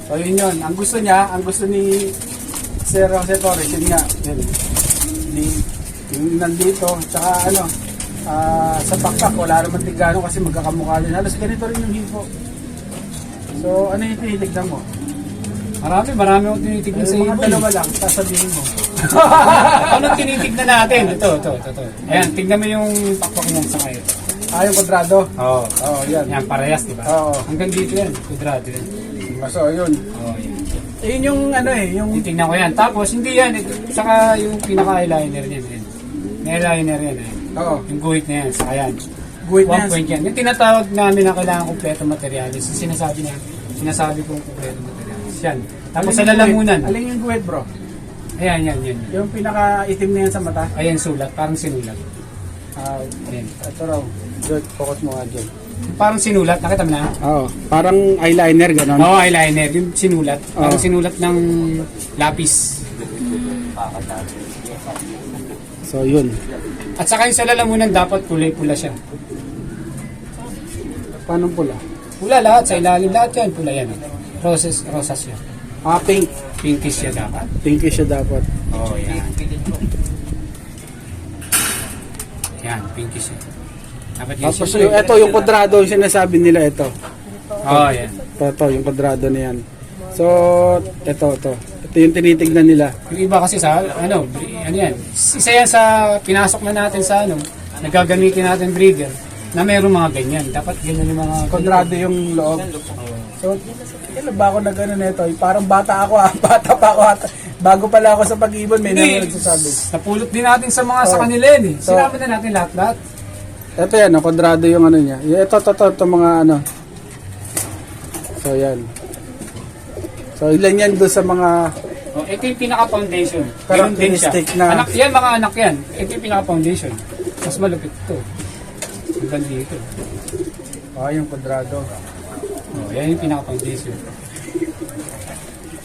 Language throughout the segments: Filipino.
So yun yun. Ang gusto niya, ang gusto ni Sir Jose Torres, yun nga. Yun. Yung nandito, tsaka ano, sa pakpak, wala naman tigano kasi magkakamukha din. Halos ganito rin yung hipo. So ano yung tinitignan mo? Marami akong tinitignan sa Mga ibon. dalawa lang, sasabihin mo. Anong tinitignan natin? Ito. Ayan, tignan mo yung pakpak niyan sa kayo. Yung kwadrado. Oo. Oo, yan. Yan, parehas, di ba? Oo. Hanggang dito yan, kudrado yan. So yun. Oo, yan. Yun yung ano yung... Titignan ko yan. Tapos, hindi yan. Saka yung pinaka-eyeliner niyan. Yan. May eyeliner yan. Oo. Yung guhit na yan, saka yan. Guhit na 1 yan. point yan. Yung tinatawag namin na kailangan kompleto materialis. Yung sinasabi kong kompleto materialis. Yan. Tapos sa lalamunan. Alin yung guhit, bro? Ayan. Yung pinaka-itim na yan sa mata? Ayan, sulat. Parang sinulat. Ayan. Ito raw. Good, focus mo nga dyan. Parang sinulat. Nakita mo na? Oo. Parang eyeliner, gano'n? Oo, eyeliner. Yung sinulat. Parang Oo. sinulat ng lapis. So, yun. At saka yung sa lalamunan, dapat kulay-pula siya. Paano pula? Pula lahat. Sa ilalim lahat yan. Pula yan. Rosas yan. Pink. Pinkish siya dapat. Pinkish siya dapat. Oo, yan. Yan, pinkish siya. Dapat yun Tapos siya. ito yung kwadrado, yung sinasabi nila ito. Oo, yan. Ito, yung kwadrado na yan. So, ito. Ito yung tinitignan nila. Yung iba kasi sa, ano yan. Isa yan sa, pinasok na natin sa, nagagamitin natin breeder, na mayroong mga ganyan. Dapat ganyan yung mga... Kwadrado yung loob. So, kailan ba ako nag-ano nito? Parang bata ako bata pa ako ata. Bago pala ako sa pag-ibon, may naman nagsasabi. Napulot din natin sa mga sa kanila yun eh. Sinabi na natin lahat. Ito yan, kwadrado yung ano niya. Ito mga ano. So, yan. So, ilan yan doon sa mga... Oh, ito yung pinaka-foundation. Ganun din siya. Characteristic na- Anak, yan, mga anak yan. Ito yung pinaka-foundation. Mas malupit ito. Hanggang dito. yung kwadrado. Oh, yan yung pinaka-foundation.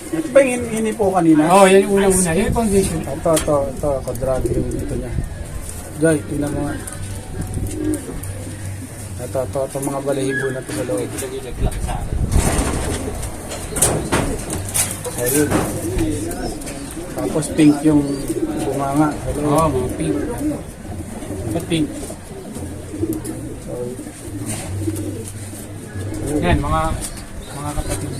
Ito ba yung hini po kanina? Oh, yan yung unang-una. Yan yung foundation. Ito, kwadrado yung dito niya. Joy, tingnan mo nga. Ito, mga balahibo na ito sa loob. Ayun. Tapos pink yung bunganga. Oo, mga pink. Ba't pink? So, Yan, mga kapatid.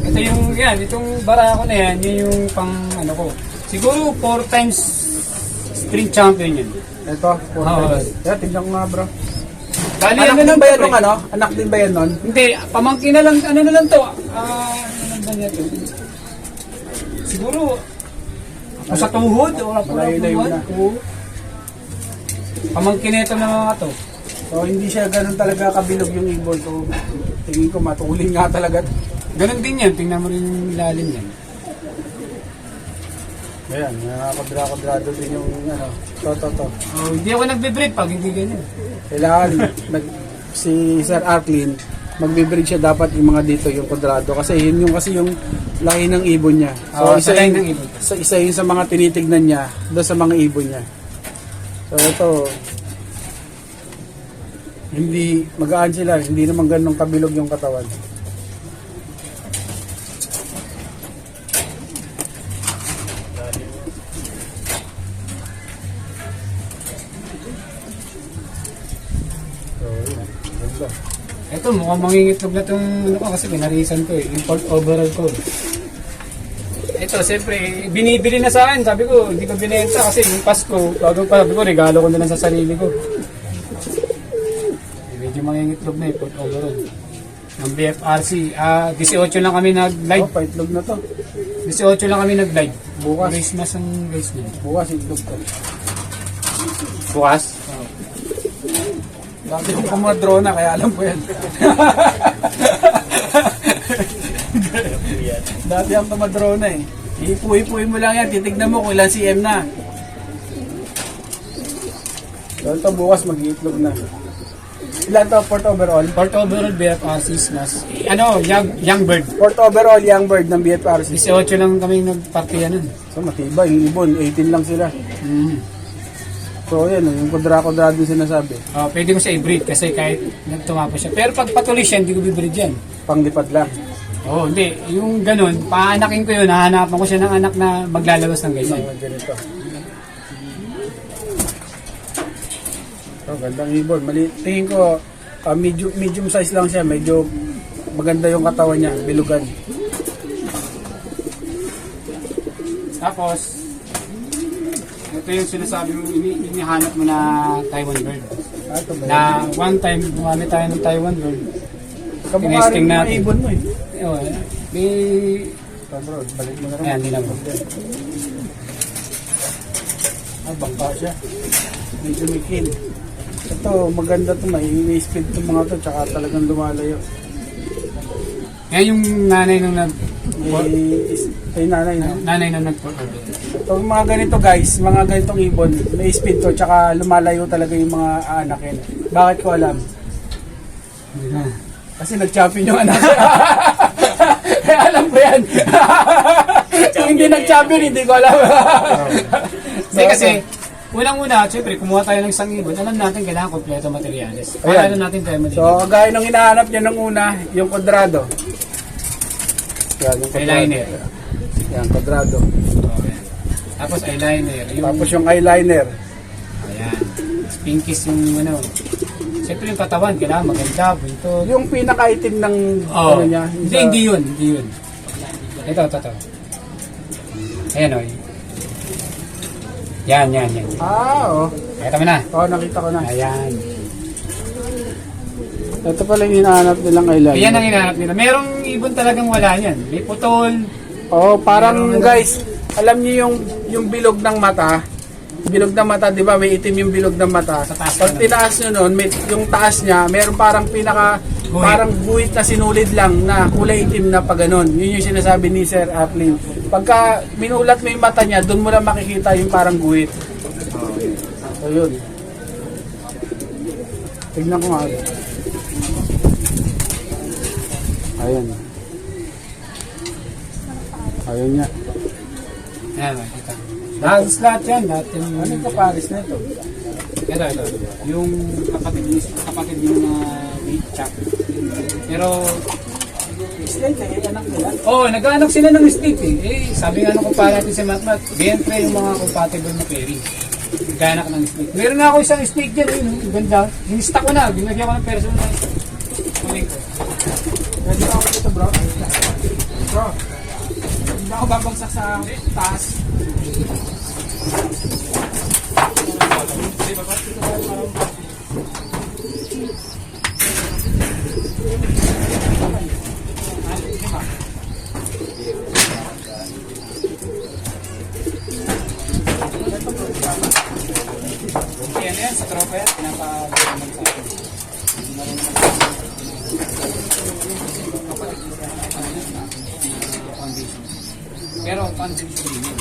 Ito yung, itong barako na yan, yun yung pang, ko. Siguro 4 times string champion yan. ito, tingnan ko nga bro. Bali, Anak din ba yan pre? nung ano? Anak din ba yan nun? Hindi, pamangkin na lang, ano na lang to. Ano lang ba niya to? Siguro, sa tuhod, o Malayo-layo na. Pamangkin na ito na mga to. So, hindi siya ganun talaga kabilog yung ibon. So, tingin ko matulin nga talaga. Ganon din yan, tingnan mo rin yung ilalim yan. Ayan, nakakwadrado din yung ano. To. Oh, hindi ako nagbe-breed pag hindi ganyan. Kailangan si Sir Arklin magbe-breed siya dapat yung mga dito yung kwadrado kasi yun yung lahi ng ibon niya. So sa lahi ng ibon. Isa yun sa mga tinitignan niya doon sa mga ibon niya. So ito hindi magaan sila, hindi naman ganun kabilog yung katawan. Ito, mukhang mangingitlog na itong kasi pinarisan ko import overall ko. Ito, siyempre, binibili na sa akin. Sabi ko, hindi ko binenta kasi yung Pasko, sabi ko, regalo ko na lang sa sarili ko. Medyo mangingitlog na import overall. Ng BFRC, 18 lang kami nag-live. Paitlog na to. 18 lang kami nag-live. Bukas. Christmas ang guys niya. Bukas itlog to. Bukas? Dati yung mga drone na, kaya alam ko yan. Dati ang tumadrone na eh. Ipuhi-puhi mo lang yan, titignan mo kung ilan CM na. So ito bukas mag-iitlog na. Ilan to, port overall? Port overall BFRC mas young bird. Port overall, young bird ng BFRC. 18 lang kami nagpartiya nun. So matibay, yung ibon, 18 lang sila. So, yan, yung kudrado yung sinasabi. Pwede ko siya i-breed kasi kahit nagtumapo siya. Pero pag patuloy siya, hindi ko i-breed yan. Panglipad lang. Hindi. Yung ganun, paanakin ko yun, hahanapan ko siya ng anak na maglalabas ng ganyan. Mga ganito. So, gandang ibon. Tingin ko, medium size lang siya. Medyo maganda yung katawan niya, bilugan. Tapos, ito yung sinasabi mo, inihanap mo na Taiwan bird. Ito ba? Na one time, gumamit tayo ng Taiwan bird. Kamukha rin tinesting yung mga natin. ibon mo eh. May... Ito bro, balik mo na rin. Ayan, hindi na bro. Bangka siya. Medyo may kill. Ito, maganda to. May speed to mga to. Tsaka talagang lumalayo. Yan yung nanay nung May nanay na. nanay nung nag-port. Ito, mga ganito guys, mga ganitong ibon, may speed to. Tsaka lumalayo talaga yung mga aanakin. Bakit ko alam? Kasi nag-champion yung anak. Kaya alam ko yan. Kung hindi nag-champion, hindi ko alam. Hindi kasi, unang-una, syempre, kumuha tayo ng isang ibon, alam natin kailangan kompleto materyales. Para Ayan. alam natin tayo So, gaya nung hinahanap niya nung una, yung kwadrado. Yan, yung eyeliner. Yan, kwadrado. Okay. Tapos eyeliner. Tapos yung eyeliner. Ayan. Pinkies yung ano. Siyempre yung katawan, kailangan maganda, bunto. Yung pinakaitim ng ano niya. Hindi yun. Ito. Ayan o. Yan. Oo. Nakita mo na. Oo, nakita ko na. Ayan. Ito pala yung hinahanap nilang eyeliner. Ayan ang hinahanap nila. Merong ibon talagang wala yan. May putol. Oo, parang guys, alam niyo yung bilog ng mata. Bilog ng mata, di ba? May itim yung bilog ng mata. Sa taas Pag na. tinaas nyo nun, yung taas niya, meron parang Guhit. parang guhit na sinulid lang na kulay itim na pag ganun. Yun yung sinasabi ni Sir Aplin. Pagka minulat mo yung mata niya, doon mo lang makikita yung parang guhit. So yun. Tignan ko nga. Ayan. Ayun niya. Ayan, makikita. Lahat yan. Lahat yung... Ano yung kapares na ito? Ito. Yung kapatid yung big chap. Pero, Slate eh, anak nila. nag-aanak sila ng snake eh. Sabi nga nung kumpara natin si Matmat, ganyan yung mga compatible na pairing. Nag-aanak ng snake. Meron na ako isang snake dyan, yung ganda. In-stock ko na, binagyan ko ng personal. Kunin ko. Pwede ako dito bro. Bro, hindi ako babagsak sa taas. Yan yan, sa tropa yan, pinapagawa sa akin. Pero foundation din yun.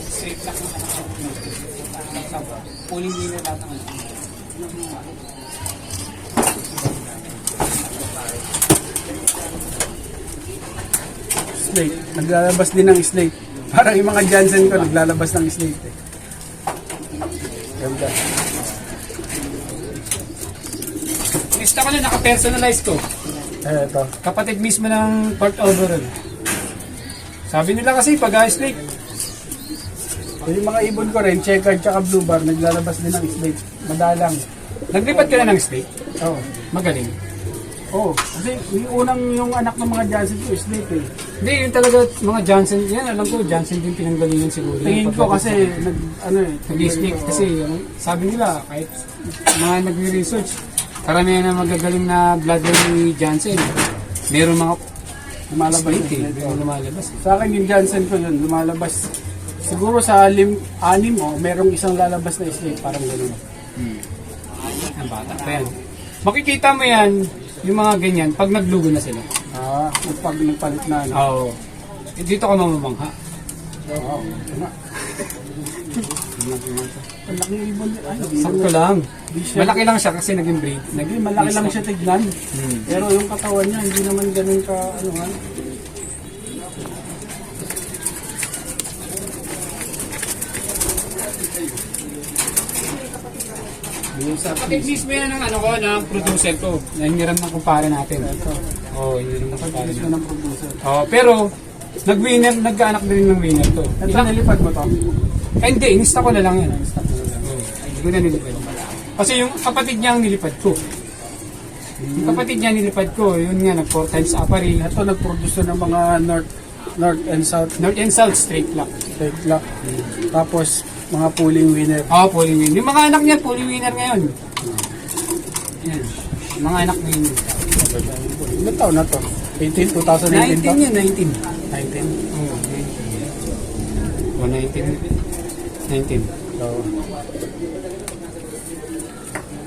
Straight lang ang anak ko. Pulling din na lahat ang anak. Slate. Naglalabas din ng slate. Parang yung mga Jansen ko naglalabas ng slate eh. Ganda. Lista ko na, naka-personalize ko. Ito. Kapatid mismo ng Port Overall. Sabi nila kasi pag-slate. Yung mga ibon ko rin, checkered tsaka blue bar, naglalabas din ng slate. Madalang. Naglipat ka na ng slate. Oo. Magaling. Oo. Kasi yung anak ng mga Jansen ko, slate eh. Hindi, yun talaga mga Johnson. Yan, alam ko, Johnson din pinanggalingan siguro. Tingin ko kasi, nag-snake kasi sabi nila, kahit mga nagre-research, karamihan na magagaling na bloodline ni Johnson. Meron mga lumalabas slate eh. yung slate. Meron lumalabas eh. Sa akin yung Jansen ko yun, lumalabas. Siguro sa anim merong isang lalabas na slate, parang gano'n. Ang bata pa yan. Makikita mo yan, yung mga ganyan, pag naglugo na sila. Pag nagpalit na, ano. Oo. Dito ka mamamangha. Oo. Nga. Ang laking ibon. Sakto lang. Di siya, Malaki lang siya kasi naging breed. malaki lang siya tignan. Hmm. Pero yung katawan niya, hindi naman ganun ka, ano nga. Yung sa Kapit mismo yan ang ano ko, ng producer ko. Hiniram ng kumpare natin. Oo, hiniram ng kumpare Gusto natin. ng producer. Pero, nag-winner, nagkaanak din ng winner to. Ito, nilipad mo to? Eh, hindi, inista ko na lang yan. Hindi ko na nilipad. Kasi yung kapatid niya ang nilipad ko. Yung kapatid niya nilipad ko, yun nga, nag 4 times apari. Ito, nag-produce ng mga North and South North and South, straight lock. straight lock. Tapos, mga pulling winner. Oo, pulling winner. Yung mga anak niya, pulling winner ngayon. Yan. Yung mga anak ngayon. Ilan taon na to? 2019 ba? 19 yun, 19. 19. Oo, 19. O, 19.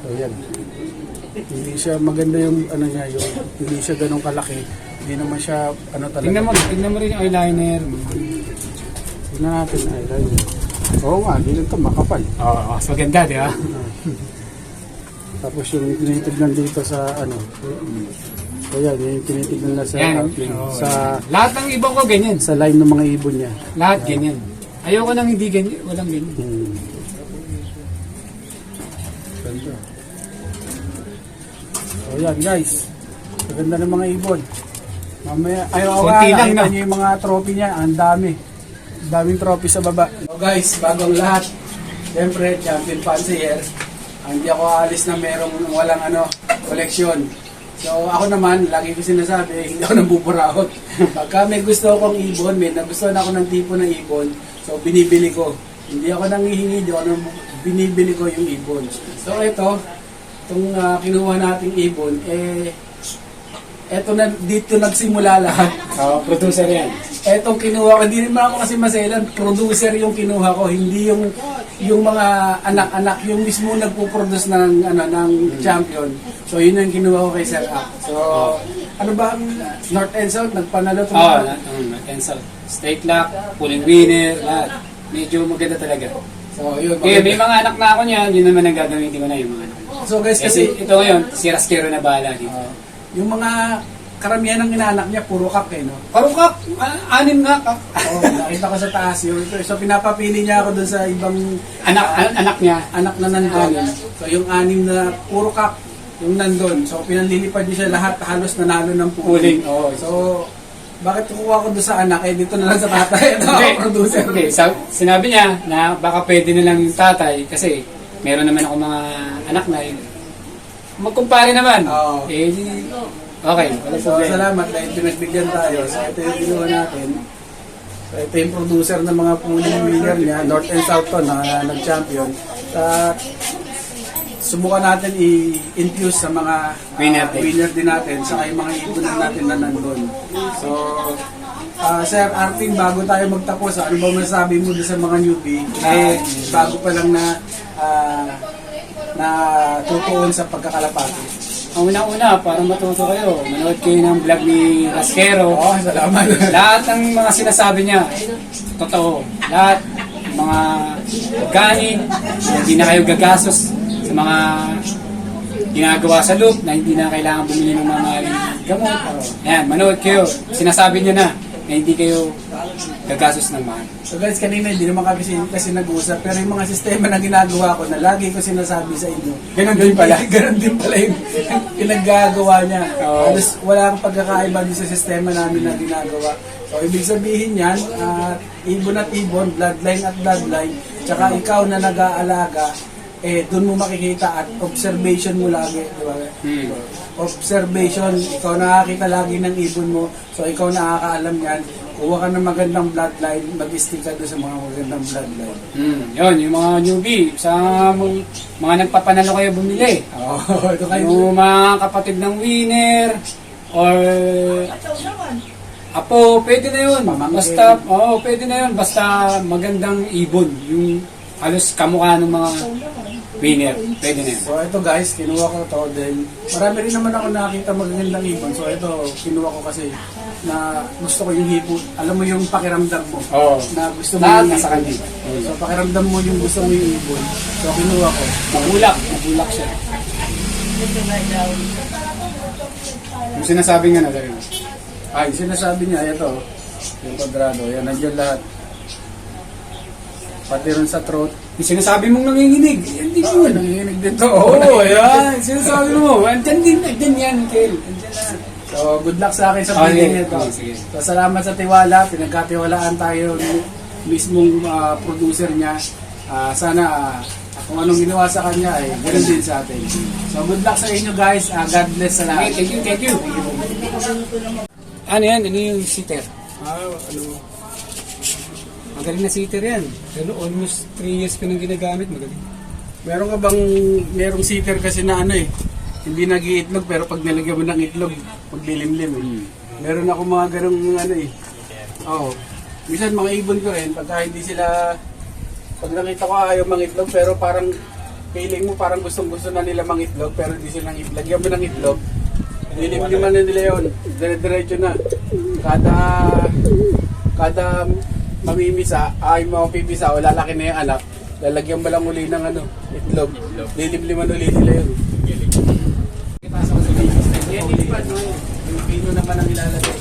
So, yan. Hindi siya maganda yung ano niya, yung hindi siya ganun kalaki. Hindi naman siya ano talaga. Tingnan mo rin yung eyeliner. Tingnan natin eyeliner. Oo nga, hindi lang ito makapal. Oo, mas maganda, di ba? Tapos yung tinitignan dito sa ano. So yan, yung tinitignan na sa Yan. outline. Oo. Sa Lahat ng ibang ko ganyan. sa line ng mga ibon niya. Lahat ganyan. Ayoko nang hindi ganyan. Walang ganyan. Ganda. So yan guys. Maganda ng mga ibon. Mamaya, ayaw Konti lang, no? niyo yung mga trophy niya. Ang dami. Daming trophy sa baba. So guys, bagong lahat. Siyempre, champion fancier. Hindi ako aalis na merong walang koleksyon. So ako naman, lagi ko sinasabi, hindi ako nambuburaot. Pagka may gusto akong ibon, may nagustuhan ako ng tipo ng ibon, so binibili ko. Hindi ako nangihingi, binibili ko yung ibon. So ito, itong kinuha nating ibon, eto na, dito nagsimula lahat. Oo, producer yan. Etong kinuha ko, hindi naman ako kasi maselan, producer yung kinuha ko, hindi yung mga anak-anak, yung mismo nagpo-produce ng champion. So yun ang kinuha ko kay Sir Ak. So ano ba ang North and South nagpanalo to? Oo, North and South. Straight lock, pulling winner, lahat. Medyo maganda talaga. So yun. Kaya may mga anak na ako niyan, yun naman ang gagamitin ko na yung mga anak. So guys, Kasi kasi ito ngayon, si Rasquero na bahala dito. yung mga karamihan ng inaanak niya puro kak no? Karukak! Anim nga kak. Oo, nakita ko sa taas yun. So pinapapili niya ako dun sa ibang Anak niya. anak na nandun. So yung anim na puro kak yung nandun. So pinanlilipad niya siya lahat, halos nanalo ng Pulling, oo. So bakit kukuha ko doon sa anak, dito na lang sa tatay at ako producer. Okay, sinabi niya na baka pwede na lang yung tatay kasi meron naman ako mga anak na magkumpare naman. Oo. Okay, wala So problema. salamat dahil pinagbigyan tayo. So ito yung ginawa natin. So ito yung producer ng mga pulling winner niya, North and South to na nag-champion. Subukan natin i-infuse sa mga winner din natin, sa yung mga ipunan natin na nandun. So, Sir Artin, bago tayo magtapos, ano ba masasabi mo doon sa mga newbie? Bago pa lang na tutuon sa pagkakalapati. Ang una-una, para matuto kayo, manood kayo ng vlog ni Rasquero. Oo, salamat. Lahat ng mga sinasabi niya, totoo. Lahat, mga organic, hindi na kayo gagastos sa mga ginagawa sa loop na hindi na kailangan bumili ng mga gamot. Ayan, manood kayo. Sinasabi niya na hindi kayo gagastos ng mahal. So guys, kanina hindi naman kasi nag-usap, pero yung mga sistema na ginagawa ko na lagi ko sinasabi sa inyo, ganun din pala yung pinagagawa niya. Halos wala akong pagkakaiba din sa sistema namin na ginagawa. So ibig sabihin yan, ibon at ibon, bloodline at bloodline, tsaka ikaw na nag-aalaga, doon mo makikita at observation mo lagi, di ba? Observation, ikaw nakakita lagi ng ibon mo, so ikaw nakakaalam yan. Kuha ka ng magandang bloodline, mag-stick ka doon sa mga magandang bloodline. Yun, yung mga newbie, sa mga nagpapanalo kayo bumili. Ito kayo. Yung mga kapatid ng winner, or apo, pwede na yun. Basta, pwede na yun. Basta magandang ibon. Yung halos kamukha ng mga winner. Pwede na yun. So ito guys, kinuha ko to dahil marami rin naman ako nakakita magagandang ibon. So ito, kinuha ko kasi na gusto ko yung hipo. Alam mo yung pakiramdam mo. Oo. Na gusto mo Lahat yung nasa ibon. So pakiramdam mo yung gusto mo yung ibon. So kinuha ko. Mabulak siya. Yung sinasabi nga na rin. Sinasabi niya, ito, yung kwadrado, yan, nandiyan lahat. pati rin sa throat. Yung sinasabi mong nanginginig, hindi Oo, yun. nanginginig din to. Oo, yan. Sinasabi mo, andyan din, andyan yan, Kel. Andyan na. So, good luck sa akin sa Okay. bidding nito. Sige. So, salamat sa tiwala. Pinagkatiwalaan tayo ng mismong producer niya. Sana kung anong ginawa sa kanya ay ganoon din sa atin. So, good luck sa inyo guys. God bless sa lahat. Okay, thank you. Ano yan? Ano yung sitter? Magaling na sitter yan. Pero almost 3 years ko nang ginagamit. Magaling. Meron ka bang, merong sitter kasi na ano hindi nag-iitlog pero pag nilagyan mo ng itlog, maglilimlim Meron ako mga ganong ano Oo. Minsan mga ibon ko rin, pagka hindi sila, pag nakita ko ayaw mangitlog pero parang feeling mo parang gustong-gusto na nila mangitlog pero hindi sila itlog. Lagyan mo ng itlog, lilimliman na nila yun. Dire-diretso na. Kada mamimisa, mapipisa o lalaki na yung anak, lalagyan mo lang uli ng itlog. Lilimliman ulit nila yun. Ipasa ko sa business. Yan yung ipan, no? Yung pino naman ang ilalagay.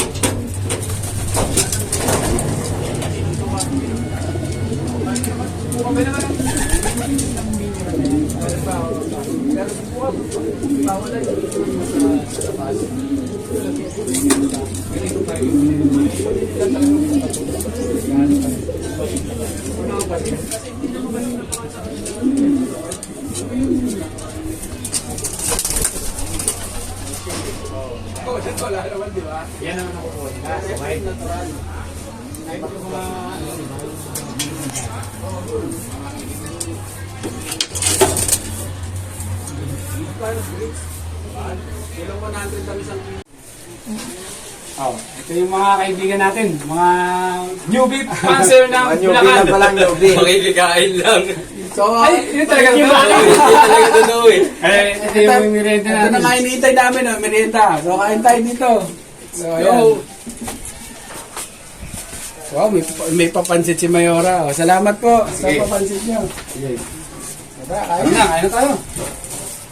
Wala naman, di ba? Yan naman ako po. Kahit natural. Kahit mga Ilang 100 ang isang kilo. Oh, ito yung mga kaibigan natin, mga newbie sponsor ng Bulacan. Makikikain lang. So, Ay, yun talaga thank you, ba? Hindi talaga totoo eh. Ito yung merienda ito na natin. nga iniintay namin, merienda. So, kain tayo dito. So, ayan. Wow, may papansit si Mayora. Oh, salamat po sa Sige. papansit niyo. Diba, kain na. Kain na tayo.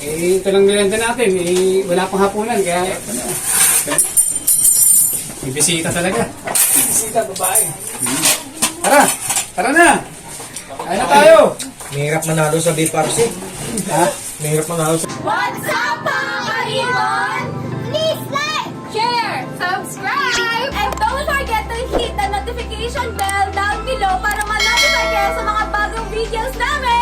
Ito lang merienda natin. Wala pang hapunan, kaya ito na. May bisita talaga. Bisita, babae. Tara na. Kain na tayo. Mahirap manalo sa BFRC. Ha? Mahirap manalo sa... What's up, mga kaibon? Please like, share, subscribe, and don't forget to hit the notification bell down below para ma-notify kayo sa mga bagong videos namin!